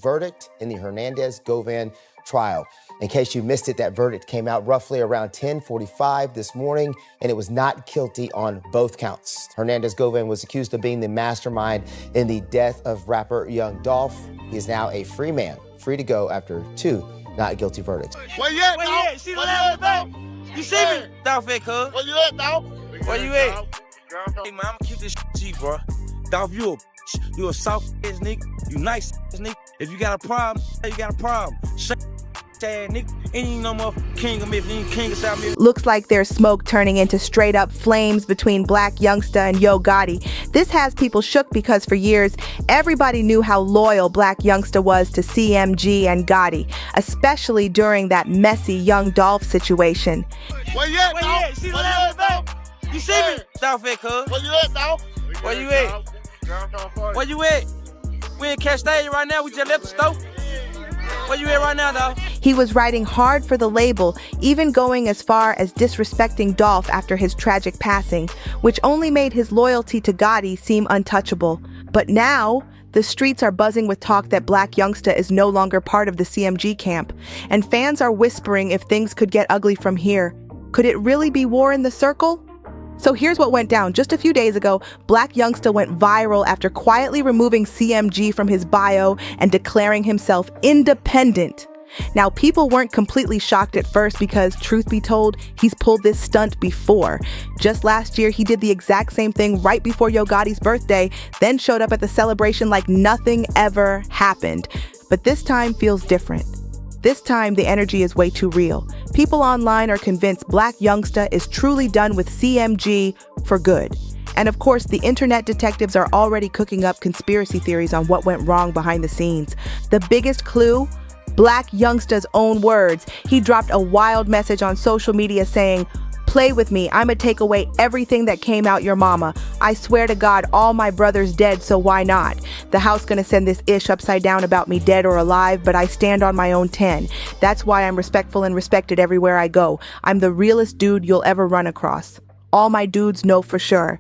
verdict in the Hernandez-Govan trial. In case you missed it, that verdict came out roughly around 10:45 this morning, and it was not guilty on both counts. Hernandez-Govan was accused of being the mastermind in the death of rapper Young Dolph. He is now a free man, free to go after 2 not guilty verdicts. Where you at, Dolph? Where you at? See the left back? You see me? Dolph, cuz. Where you at, Dolph? Where you at? Hey, man, I'ma keep this G, bro. Dolph, you a soft ass nigga. You nice ass nigga. If you got a problem, you got a problem. Looks like there's smoke turning into straight up flames between Blac Youngsta and Yo Gotti. This has people shook because for years, everybody knew how loyal Blac Youngsta was to CMG and Gotti, especially during that messy Young Dolph situation. Where you at, Dolph? See the left back? You see me? Dolph, cuz. Where you at, Dolph? Where you at? Where you at? We in Cascade right now. We just left the store. Where you at right now, Dolph? He was riding hard for the label, even going as far as disrespecting Dolph after his tragic passing, which only made his loyalty to Gotti seem untouchable. But now, the streets are buzzing with talk that Blac Youngsta is no longer part of the CMG camp, and fans are whispering if things could get ugly from here. Could it really be war in the circle? So here's what went down. Just a few days ago, Blac Youngsta went viral after quietly removing CMG from his bio and declaring himself independent. Now, people weren't completely shocked at first because, truth be told, he's pulled this stunt before. Just last year, he did the exact same thing right before Yo Gotti's birthday, then showed up at the celebration like nothing ever happened. But this time feels different. This time, the energy is way too real. People online are convinced Blac Youngsta is truly done with CMG for good. And of course, the internet detectives are already cooking up conspiracy theories on what went wrong behind the scenes. The biggest clue? Blac Youngsta's own words. He dropped a wild message on social media saying, "Play with me, I'ma take away everything that came out your mama. I swear to God, all my brothers dead, so why not? The house gonna send this ish upside down about me dead or alive, but I stand on my own 10. That's why I'm respectful and respected everywhere I go. I'm the realest dude you'll ever run across. All my dudes know for sure."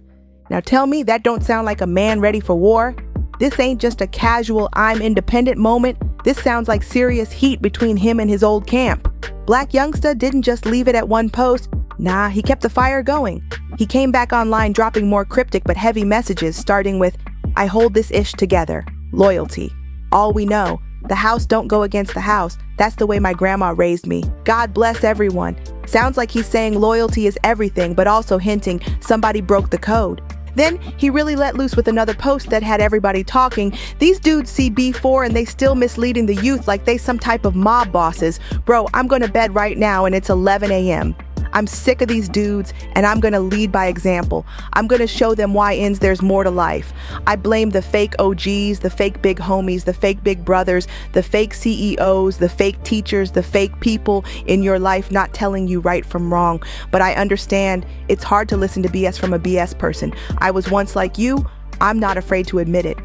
Now tell me that don't sound like a man ready for war? This ain't just a casual I'm independent moment. This sounds like serious heat between him and his old camp. Blac Youngsta didn't just leave it at one post. Nah, he kept the fire going. He came back online dropping more cryptic but heavy messages, starting with, "I hold this ish together. Loyalty. All we know. The house don't go against the house. That's the way my grandma raised me. God bless everyone." Sounds like he's saying loyalty is everything, but also hinting somebody broke the code. Then he really let loose with another post that had everybody talking. These dudes see B4 and they still misleading the youth like they some type of mob bosses. Bro, I'm going to bed right now and it's 11 a.m. I'm sick of these dudes, and I'm gonna lead by example. I'm gonna show them why there's more to life. I blame the fake OGs, the fake big homies, the fake big brothers, the fake CEOs, the fake teachers, the fake people in your life not telling you right from wrong. But I understand it's hard to listen to BS from a BS person. I was once like you. I'm not afraid to admit it.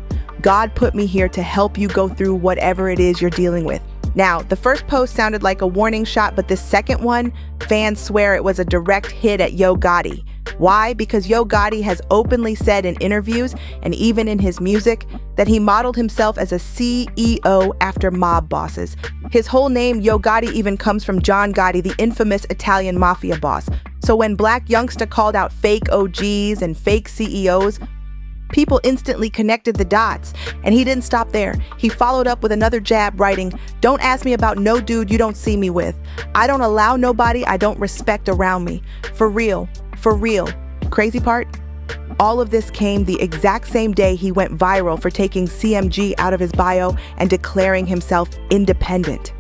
God put me here to help you go through whatever it is you're dealing with. Now, the first post sounded like a warning shot, but the second one, fans swear it was a direct hit at Yo Gotti. Why? Because Yo Gotti has openly said in interviews, and even in his music, that he modeled himself as a CEO after mob bosses. His whole name, Yo Gotti, even comes from John Gotti, the infamous Italian mafia boss. So when Blac Youngsta called out fake OGs and fake CEOs, people instantly connected the dots, and he didn't stop there. He followed up with another jab, writing, "Don't ask me about no dude you don't see me with. I don't allow nobody I don't respect around me. For real, for real." Crazy part? All of this came the exact same day he went viral for taking CMG out of his bio and declaring himself independent.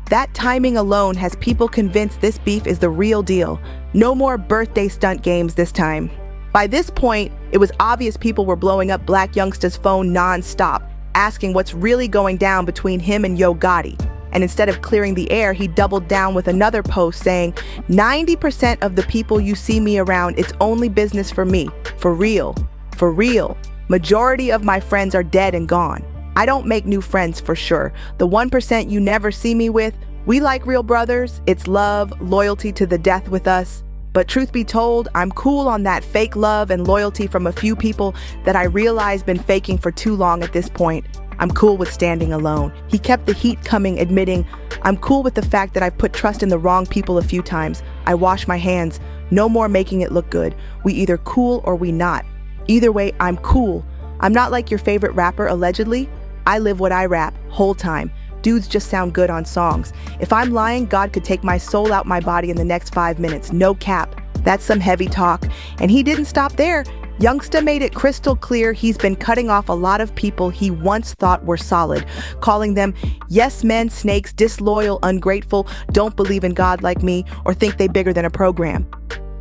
That timing alone has people convinced this beef is the real deal. No more birthday stunt games this time. By this point, it was obvious people were blowing up Blac Youngsta's phone non-stop, asking what's really going down between him and Yo Gotti. And instead of clearing the air, he doubled down with another post saying, 90% of the people you see me around, it's only business for me. For real. For real. Majority of my friends are dead and gone. I don't make new friends for sure. The 1% you never see me with, we like real brothers. It's love, loyalty to the death with us. But truth be told, I'm cool on that fake love and loyalty from a few people that I realize been faking for too long at this point. I'm cool with standing alone. He kept the heat coming, admitting, I'm cool with the fact that I've put trust in the wrong people a few times. I wash my hands. No more making it look good. We either cool or we not. Either way, I'm cool. I'm not like your favorite rapper, allegedly. I live what I rap, whole time. Dudes just sound good on songs. If I'm lying, God could take my soul out my body in the next 5 minutes. No cap. That's some heavy talk. And he didn't stop there. Youngsta made it crystal clear he's been cutting off a lot of people he once thought were solid, calling them yes men, snakes, disloyal, ungrateful, don't believe in God like me, or think they bigger than a program.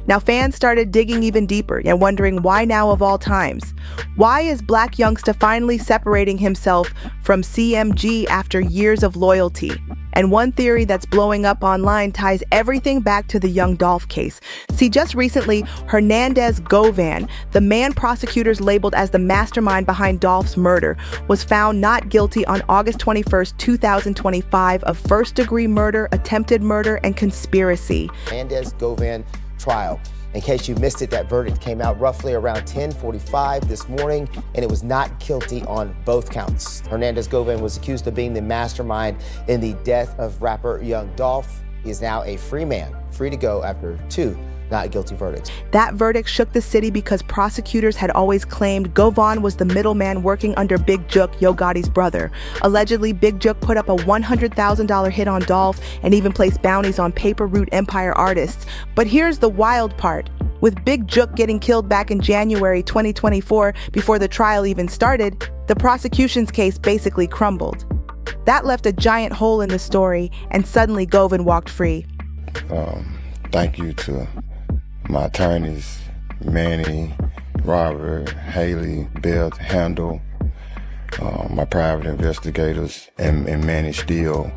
Now fans started digging even deeper and wondering why now of all times. Why is Blac Youngsta finally separating himself from CMG after years of loyalty? And one theory that's blowing up online ties everything back to the Young Dolph case. See, just recently, Hernandez Govan, the man prosecutors labeled as the mastermind behind Dolph's murder, was found not guilty on August 21st, 2025 of first-degree murder, attempted murder, and conspiracy. Hernandez Govan trial. In case you missed it, that verdict came out roughly around 10:45 this morning, and it was not guilty on both counts. Hernandez Govan was accused of being the mastermind in the death of rapper Young Dolph. He is now a free man, free to go after 2 not guilty verdicts. That verdict shook the city because prosecutors had always claimed Govan was the middleman working under Big Jook, Yo Gotti's brother. Allegedly, Big Jook put up a $100,000 hit on Dolph and even placed bounties on Paper Route Empire artists. But here's the wild part. With Big Jook getting killed back in January 2024 before the trial even started, the prosecution's case basically crumbled. That left a giant hole in the story, and suddenly Govan walked free. Thank you to my attorneys, Manny, Robert, Haley, Beth, Handel, my private investigators, and Manny still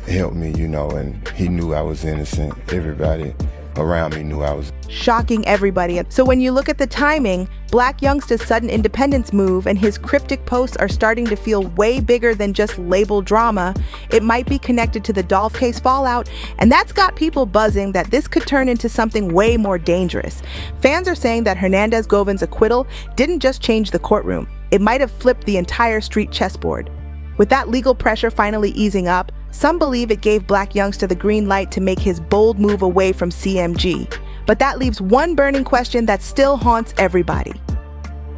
helped me, and he knew I was innocent. Everybody around me knew I was. Shocking everybody. So when you look at the timing, Blac Youngsta's sudden independence move and his cryptic posts are starting to feel way bigger than just label drama. It might be connected to the Dolph case fallout, and that's got people buzzing that this could turn into something way more dangerous. Fans are saying that Hernandez Govan's acquittal didn't just change the courtroom. It might have flipped the entire street chessboard. With that legal pressure finally easing up, some believe it gave Blac Youngsta the green light to make his bold move away from CMG. But that leaves one burning question that still haunts everybody.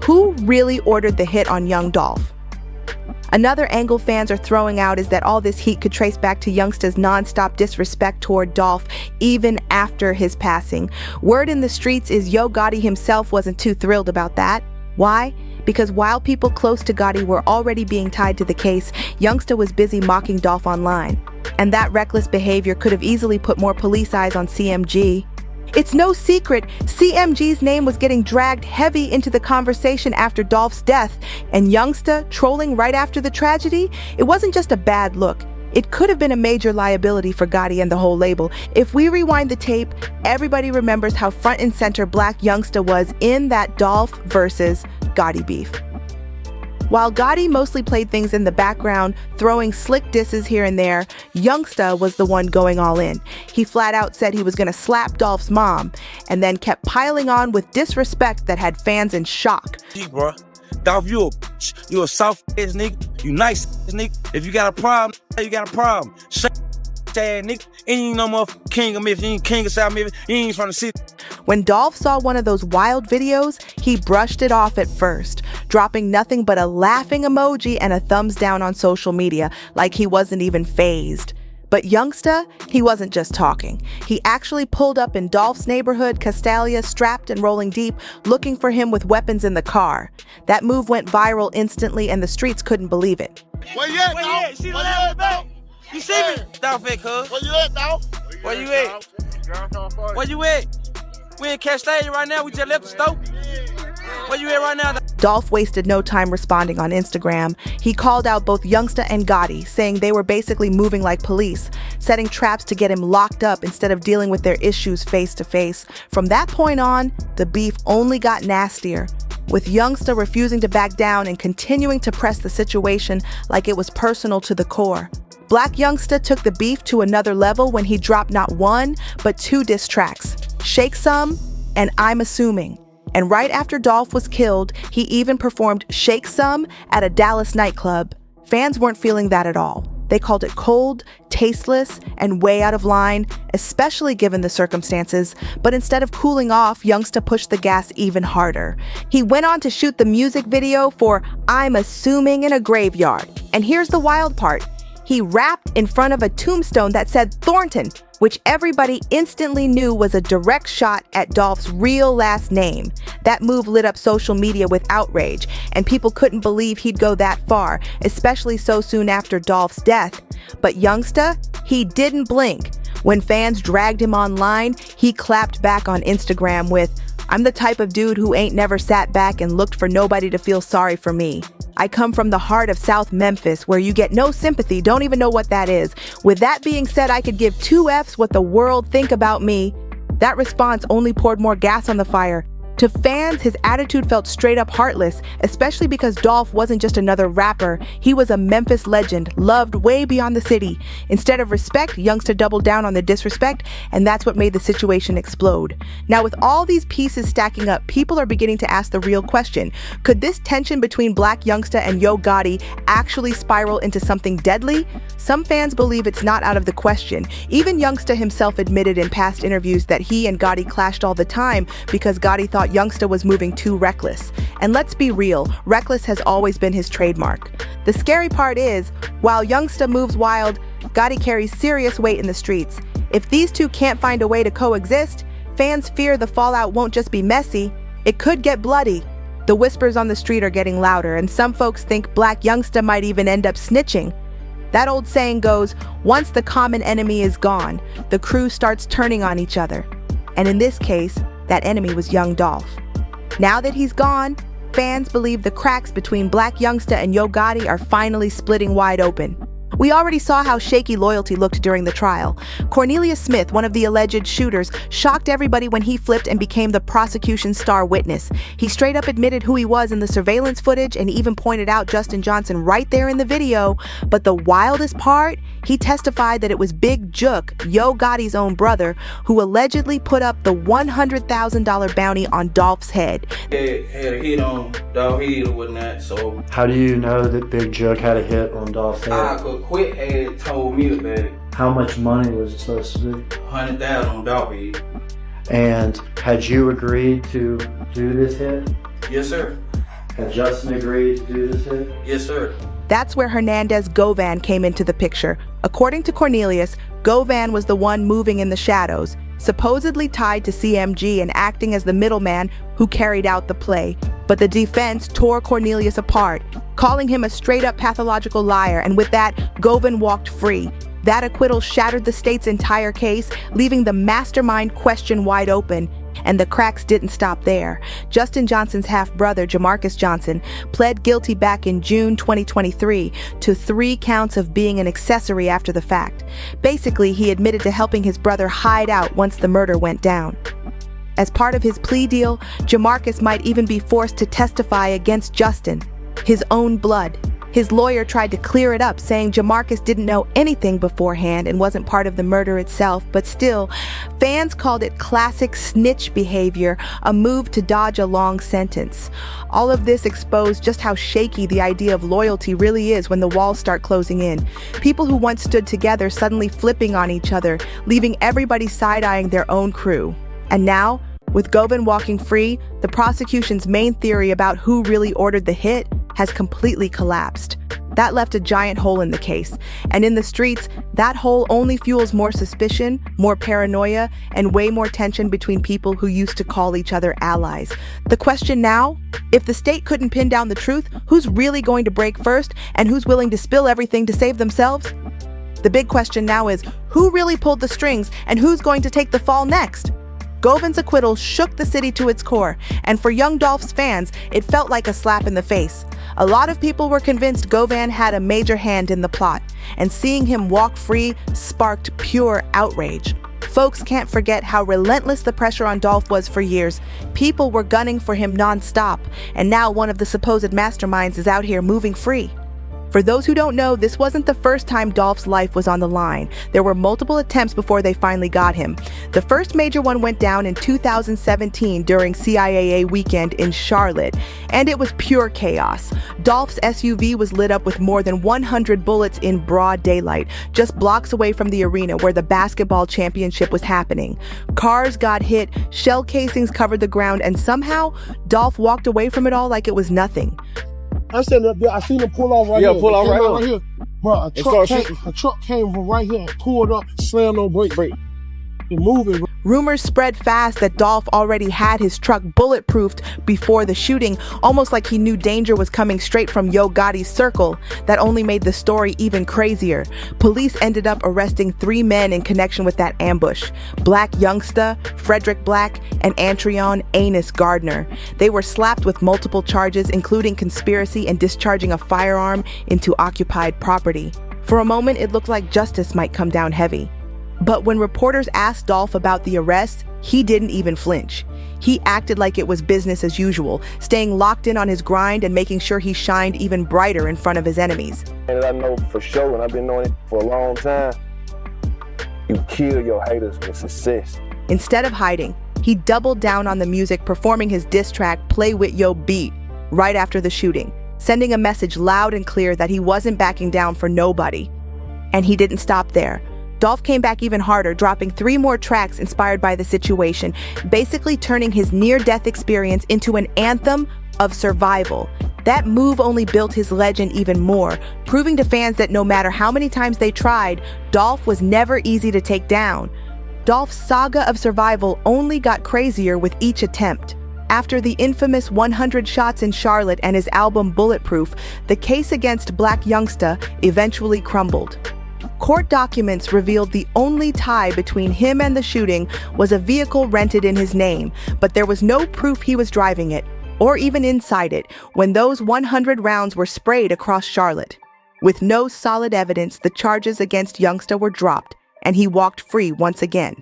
Who really ordered the hit on Young Dolph? Another angle fans are throwing out is that all this heat could trace back to Youngsta's nonstop disrespect toward Dolph even after his passing. Word in the streets is Yo Gotti himself wasn't too thrilled about that. Why? Because while people close to Gotti were already being tied to the case, Youngsta was busy mocking Dolph online. And that reckless behavior could have easily put more police eyes on CMG. It's no secret, CMG's name was getting dragged heavy into the conversation after Dolph's death, and Youngsta trolling right after the tragedy, it wasn't just a bad look. It could have been a major liability for Gotti and the whole label. If we rewind the tape, everybody remembers how front and center Blac Youngsta was in that Dolph versus Gotti beef. While Gotti mostly played things in the background, throwing slick disses here and there, Youngsta was the one going all in. He flat out said he was gonna slap Dolph's mom, and then kept piling on with disrespect that had fans in shock. Bro, Dolph, you a bitch. You a soft ass nigga. You nice ass nigga. If you got a problem, you got a problem. Shut ass nigga. Ain't no motherfucking king of Memphis. You ain't king of South Memphis. You ain't from the city. When Dolph saw one of those wild videos, he brushed it off at first, dropping nothing but a laughing emoji and a thumbs down on social media, like he wasn't even fazed. But Youngsta, he wasn't just talking. He actually pulled up in Dolph's neighborhood, Castalia, strapped and rolling deep, looking for him with weapons in the car. That move went viral instantly, and the streets couldn't believe it. Where you at, dog? You see the last dog? You see me? Dolph at, cuz. Where you at, dog? Where you at? Where you at? We in Castalia right now. We just left the store. Where you at right now? Dolph wasted no time responding on Instagram. He called out both Youngsta and Gotti, saying they were basically moving like police, setting traps to get him locked up instead of dealing with their issues face to face. From that point on, the beef only got nastier, with Youngsta refusing to back down and continuing to press the situation like it was personal to the core. Blac Youngsta took the beef to another level when he dropped not one, but 2 diss tracks, Shake Some and I'm Assuming. And right after Dolph was killed, he even performed Shake Some at a Dallas nightclub. Fans weren't feeling that at all. They called it cold, tasteless, and way out of line, especially given the circumstances. But instead of cooling off, Youngsta pushed the gas even harder. He went on to shoot the music video for I'm Assuming in a Graveyard. And here's the wild part. He rapped in front of a tombstone that said Thornton, which everybody instantly knew was a direct shot at Dolph's real last name. That move lit up social media with outrage, and people couldn't believe he'd go that far, especially so soon after Dolph's death. But Youngsta, he didn't blink. When fans dragged him online, he clapped back on Instagram with, I'm the type of dude who ain't never sat back and looked for nobody to feel sorry for me. I come from the heart of South Memphis, where you get no sympathy, don't even know what that is. With that being said, I could give 2 Fs what the world think about me. That response only poured more gas on the fire. To fans, his attitude felt straight up heartless, especially because Dolph wasn't just another rapper. He was a Memphis legend, loved way beyond the city. Instead of respect, Youngsta doubled down on the disrespect, and that's what made the situation explode. Now, with all these pieces stacking up, people are beginning to ask the real question. Could this tension between Blac Youngsta and Yo Gotti actually spiral into something deadly? Some fans believe it's not out of the question. Even Youngsta himself admitted in past interviews that he and Gotti clashed all the time because Gotti thought Youngsta was moving too reckless. And let's be real, reckless has always been his trademark. The scary part is, while Youngsta moves wild, Gotti carries serious weight in the streets. If these two can't find a way to coexist, fans fear the fallout won't just be messy, it could get bloody. The whispers on the street are getting louder, and some folks think Blac Youngsta might even end up snitching. That old saying goes, once the common enemy is gone, the crew starts turning on each other. And in this case, that enemy was Young Dolph. Now that he's gone, fans believe the cracks between Blac Youngsta and Yo Gotti are finally splitting wide open. We already saw how shaky loyalty looked during the trial. Cornelius Smith, one of the alleged shooters, shocked everybody when he flipped and became the prosecution's star witness. He straight up admitted who he was in the surveillance footage and even pointed out Justin Johnson right there in the video. But the wildest part, he testified that it was Big Jook, Yo Gotti's own brother, who allegedly put up the $100,000 bounty on Dolph's head. Had a hit on Dolph's head or whatnot, so... How do you know that Big Jook had a hit on Dolph's head? Quit had told me about it. How much money was it supposed to be? $100,000 on Dolph head. And had you agreed to do this hit? Yes, sir. Had Justin agreed to do this hit? Yes, sir. That's where Hernandez Govan came into the picture. According to Cornelius, Govan was the one moving in the shadows, supposedly tied to CMG and acting as the middleman who carried out the play. But the defense tore Cornelius apart, calling him a straight-up pathological liar, and with that, Govan walked free. That acquittal shattered the state's entire case, leaving the mastermind question wide open. And the cracks didn't stop there. Justin Johnson's half-brother, Jamarcus Johnson, pled guilty back in June 2023 to 3 counts of being an accessory after the fact. Basically, he admitted to helping his brother hide out once the murder went down. As part of his plea deal, Jamarcus might even be forced to testify against Justin, his own blood. His lawyer tried to clear it up, saying Jamarcus didn't know anything beforehand and wasn't part of the murder itself, but still, fans called it classic snitch behavior, a move to dodge a long sentence. All of this exposed just how shaky the idea of loyalty really is when the walls start closing in. People who once stood together suddenly flipping on each other, leaving everybody side-eyeing their own crew. And now, with Govan walking free, the prosecution's main theory about who really ordered the hit has completely collapsed. That left a giant hole in the case. And in the streets, that hole only fuels more suspicion, more paranoia, and way more tension between people who used to call each other allies. The question now, if the state couldn't pin down the truth, who's really going to break first, and who's willing to spill everything to save themselves? The big question now is, who really pulled the strings, and who's going to take the fall next? Govan's acquittal shook the city to its core, and for Young Dolph's fans, it felt like a slap in the face. A lot of people were convinced Govan had a major hand in the plot, and seeing him walk free sparked pure outrage. Folks can't forget how relentless the pressure on Dolph was for years. People were gunning for him non-stop, and now one of the supposed masterminds is out here moving free. For those who don't know, this wasn't the first time Dolph's life was on the line. There were multiple attempts before they finally got him. The first major one went down in 2017 during CIAA weekend in Charlotte, and it was pure chaos. Dolph's SUV was lit up with more than 100 bullets in broad daylight, just blocks away from the arena where the basketball championship was happening. Cars got hit, shell casings covered the ground, and somehow, Dolph walked away from it all like it was nothing. I said up there, I seen him pull off right here. Yeah, pull off right here. Bro, a truck came from right here, pulled up, slammed on brake. It moving. Rumors spread fast that Dolph already had his truck bulletproofed before the shooting, almost like he knew danger was coming straight from Yo Gotti's circle. That only made the story even crazier. Police ended up arresting 3 men in connection with that ambush: Blac Youngsta, Frederick Black, and Antreon Anus Gardner. They were slapped with multiple charges, including conspiracy and discharging a firearm into occupied property. For a moment, it looked like justice might come down heavy. But when reporters asked Dolph about the arrest, he didn't even flinch. He acted like it was business as usual, staying locked in on his grind and making sure he shined even brighter in front of his enemies. And I know for sure, and I've been knowing it for a long time, you kill your haters with success. Instead of hiding, he doubled down on the music, performing his diss track, Play With Yo Beat, right after the shooting, sending a message loud and clear that he wasn't backing down for nobody. And he didn't stop there. Dolph came back even harder, dropping 3 more tracks inspired by the situation, basically turning his near-death experience into an anthem of survival. That move only built his legend even more, proving to fans that no matter how many times they tried, Dolph was never easy to take down. Dolph's saga of survival only got crazier with each attempt. After the infamous 100 shots in Charlotte and his album Bulletproof, the case against Blac Youngsta eventually crumbled. Court documents revealed the only tie between him and the shooting was a vehicle rented in his name, but there was no proof he was driving it, or even inside it, when those 100 rounds were sprayed across Charlotte. With no solid evidence, the charges against Youngsta were dropped, and he walked free once again.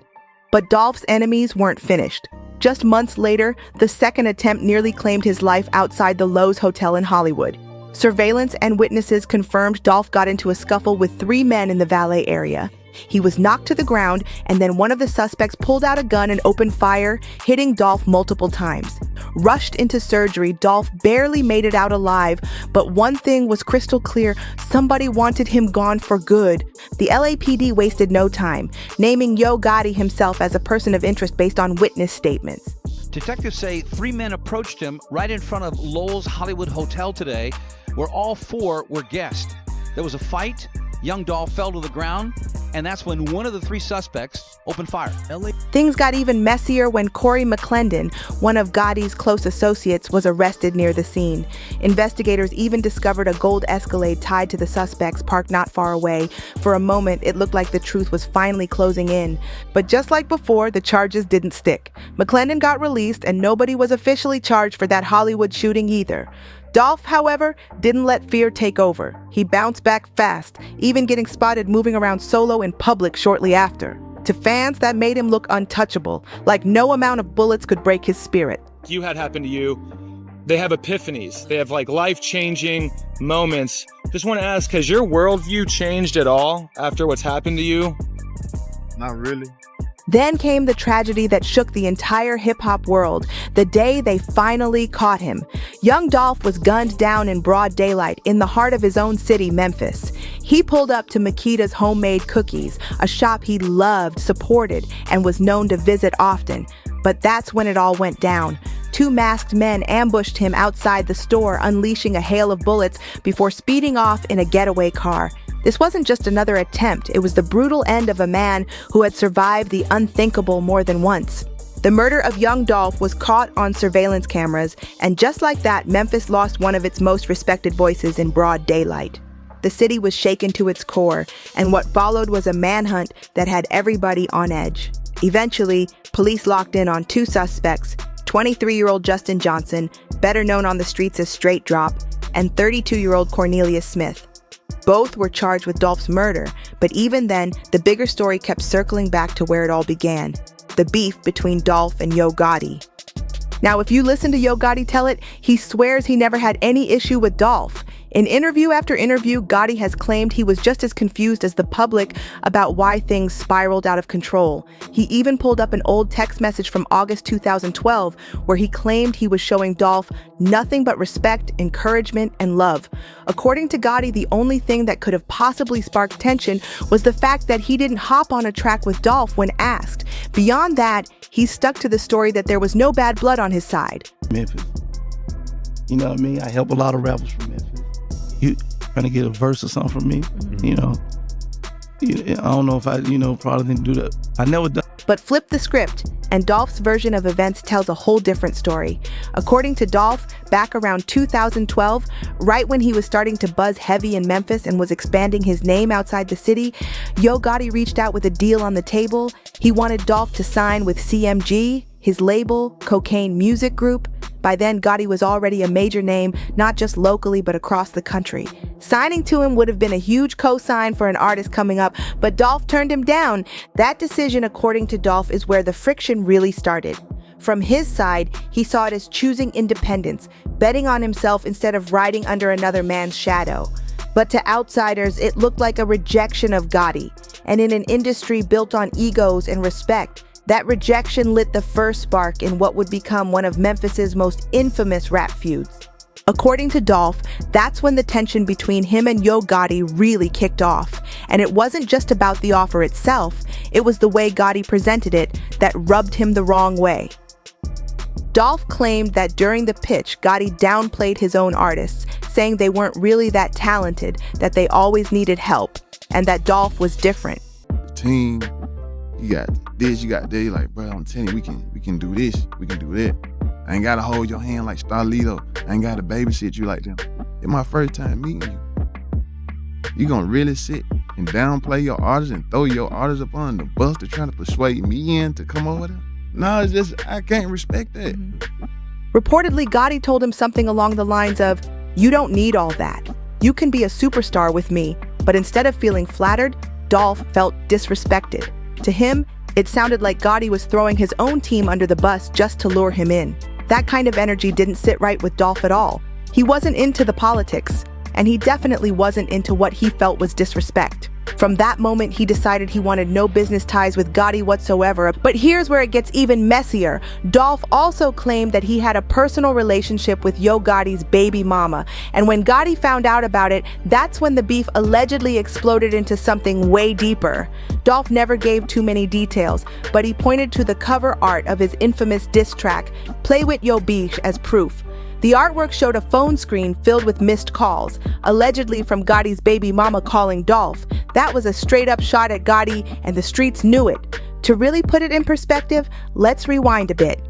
But Dolph's enemies weren't finished. Just months later, the second attempt nearly claimed his life outside the Loews Hotel in Hollywood. Surveillance and witnesses confirmed Dolph got into a scuffle with 3 men in the valet area. He was knocked to the ground, and then one of the suspects pulled out a gun and opened fire, hitting Dolph multiple times. Rushed into surgery, Dolph barely made it out alive, but one thing was crystal clear: somebody wanted him gone for good. The LAPD wasted no time, naming Yo Gotti himself as a person of interest based on witness statements. Detectives say 3 men approached him right in front of Lowell's Hollywood Hotel today, where all 4 were guests. There was a fight, Young Dolph fell to the ground, and that's when one of the 3 suspects opened fire. Things got even messier when Corey McClendon, one of Gotti's close associates, was arrested near the scene. Investigators even discovered a gold Escalade tied to the suspects parked not far away. For a moment, it looked like the truth was finally closing in. But just like before, the charges didn't stick. McClendon got released, and nobody was officially charged for that Hollywood shooting either. Dolph, however, didn't let fear take over. He bounced back fast, even getting spotted moving around solo in public shortly after. To fans, that made him look untouchable, like no amount of bullets could break his spirit. You had happen to you, they have epiphanies. They have like life-changing moments. Just want to ask, has your worldview changed at all after what's happened to you? Not really. Then came the tragedy that shook the entire hip-hop world, the day they finally caught him. Young Dolph was gunned down in broad daylight in the heart of his own city, Memphis. He pulled up to Makita's Homemade Cookies, a shop he loved, supported, and was known to visit often. But that's when it all went down. 2 masked men ambushed him outside the store, unleashing a hail of bullets before speeding off in a getaway car. This wasn't just another attempt, it was the brutal end of a man who had survived the unthinkable more than once. The murder of Young Dolph was caught on surveillance cameras, and just like that, Memphis lost one of its most respected voices in broad daylight. The city was shaken to its core, and what followed was a manhunt that had everybody on edge. Eventually, police locked in on 2 suspects, 23-year-old Justin Johnson, better known on the streets as Straight Drop, and 32-year-old Cornelius Smith. Both were charged with Dolph's murder, but even then, the bigger story kept circling back to where it all began: the beef between Dolph and Yo Gotti. Now, if you listen to Yo Gotti tell it, he swears he never had any issue with Dolph. In interview after interview, Gotti has claimed he was just as confused as the public about why things spiraled out of control. He even pulled up an old text message from August 2012 where he claimed he was showing Dolph nothing but respect, encouragement, and love. According to Gotti, the only thing that could have possibly sparked tension was the fact that he didn't hop on a track with Dolph when asked. Beyond that, he stuck to the story that there was no bad blood on his side. Memphis. You know what I mean? I help a lot of rappers from Memphis. You trying to get a verse or something from me, you know. I don't know if I, probably didn't do that. I never done. But flip the script, and Dolph's version of events tells a whole different story. According to Dolph, back around 2012, right when he was starting to buzz heavy in Memphis and was expanding his name outside the city, Yo Gotti reached out with a deal on the table. He wanted Dolph to sign with CMG, his label, Cocaine Music Group. By then, Gotti was already a major name, not just locally, but across the country. Signing to him would have been a huge co-sign for an artist coming up, but Dolph turned him down. That decision, according to Dolph, is where the friction really started. From his side, he saw it as choosing independence, betting on himself instead of riding under another man's shadow. But to outsiders, it looked like a rejection of Gotti. And in an industry built on egos and respect, that rejection lit the first spark in what would become one of Memphis's most infamous rap feuds. According to Dolph, that's when the tension between him and Yo Gotti really kicked off. And it wasn't just about the offer itself, it was the way Gotti presented it that rubbed him the wrong way. Dolph claimed that during the pitch, Gotti downplayed his own artists, saying they weren't really that talented, that they always needed help, and that Dolph was different. Team, you got this, you got that. You're like, bro, I'm telling you, we can do this, we can do that. I ain't gotta hold your hand like Starlito. I ain't gotta babysit you like them. It's my first time meeting you. You gonna really sit and downplay your artist and throw your artist up on the bus to try to persuade me in to come over there? No, it's just, I can't respect that. Reportedly, Gotti told him something along the lines of, "You don't need all that. You can be a superstar with me." But instead of feeling flattered, Dolph felt disrespected. To him, it sounded like Gotti was throwing his own team under the bus just to lure him in. That kind of energy didn't sit right with Dolph at all. He wasn't into the politics, and he definitely wasn't into what he felt was disrespect. From that moment, he decided he wanted no business ties with Gotti whatsoever. But here's where it gets even messier. Dolph also claimed that he had a personal relationship with Yo Gotti's baby mama. And when Gotti found out about it, that's when the beef allegedly exploded into something way deeper. Dolph never gave too many details, but he pointed to the cover art of his infamous diss track, Play With Yo Beach, as proof. The artwork showed a phone screen filled with missed calls, allegedly from Gotti's baby mama calling Dolph. That was a straight-up shot at Gotti, and the streets knew it. To really put it in perspective, let's rewind a bit.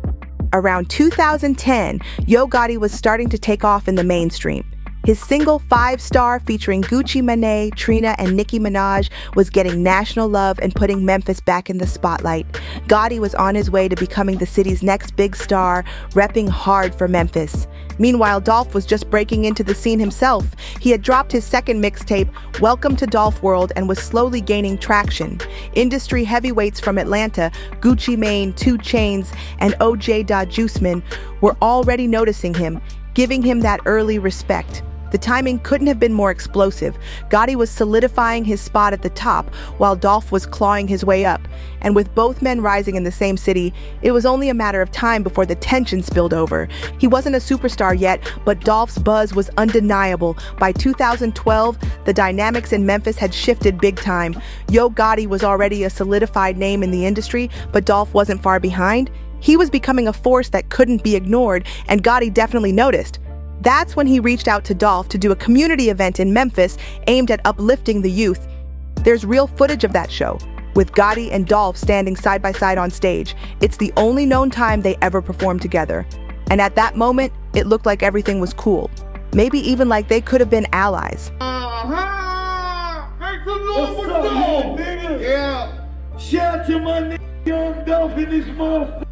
Around 2010, Yo Gotti was starting to take off in the mainstream. His single 5-Star featuring Gucci Mane, Trina, and Nicki Minaj was getting national love and putting Memphis back in the spotlight. Gotti was on his way to becoming the city's next big star, repping hard for Memphis. Meanwhile, Dolph was just breaking into the scene himself. He had dropped his second mixtape, Welcome to Dolph World, and was slowly gaining traction. Industry heavyweights from Atlanta, Gucci Mane, 2 Chainz, and OJ Da Juiceman were already noticing him, giving him that early respect. The timing couldn't have been more explosive. Gotti was solidifying his spot at the top, while Dolph was clawing his way up. And with both men rising in the same city, it was only a matter of time before the tension spilled over. He wasn't a superstar yet, but Dolph's buzz was undeniable. By 2012, the dynamics in Memphis had shifted big time. Yo Gotti was already a solidified name in the industry, but Dolph wasn't far behind. He was becoming a force that couldn't be ignored, and Gotti definitely noticed. That's when he reached out to Dolph to do a community event in Memphis aimed at uplifting the youth. There's real footage of that show, with Gotti and Dolph standing side by side on stage. It's the only known time they ever performed together. And at that moment, it looked like everything was cool. Maybe even like they could have been allies. What's up, nigga? Yeah. Shout out to my nigga Young Dolph in this motherfucker.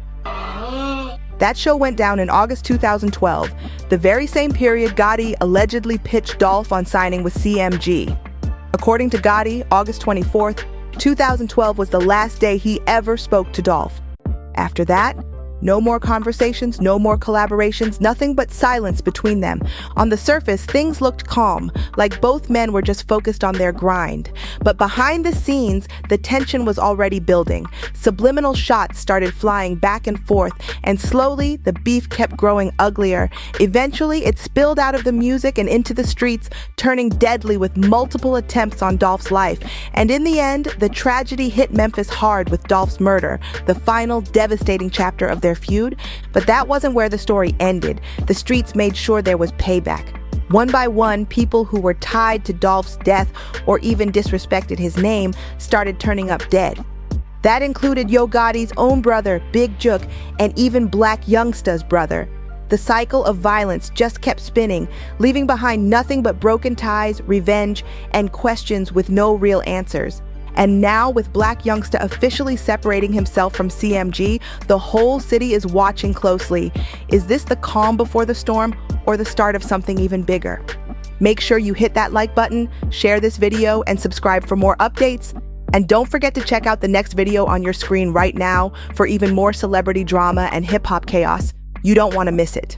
That show went down in August 2012, the very same period Gotti allegedly pitched Dolph on signing with CMG. According to Gotti, August 24th, 2012 was the last day he ever spoke to Dolph. After that, No more conversations, no more collaborations, nothing but silence between them. On the surface, things looked calm, like both men were just focused on their grind. But behind the scenes, the tension was already building. Subliminal shots started flying back and forth, and slowly, the beef kept growing uglier. Eventually, it spilled out of the music and into the streets, turning deadly with multiple attempts on Dolph's life. And in the end, the tragedy hit Memphis hard with Dolph's murder, the final devastating chapter of their feud. But that wasn't where the story ended. The streets made sure there was payback. One by one, people who were tied to Dolph's death or even disrespected his name started turning up dead. That included Yo Gotti's own brother, Big Jook, and even Blac Youngsta's brother. The cycle of violence just kept spinning, leaving behind nothing but broken ties, revenge, and questions with no real answers. And now, with Blac Youngsta officially separating himself from CMG, the whole city is watching closely. Is this the calm before the storm, or the start of something even bigger? Make sure you hit that like button, share this video, and subscribe for more updates. And don't forget to check out the next video on your screen right now for even more celebrity drama and hip-hop chaos. You don't want to miss it.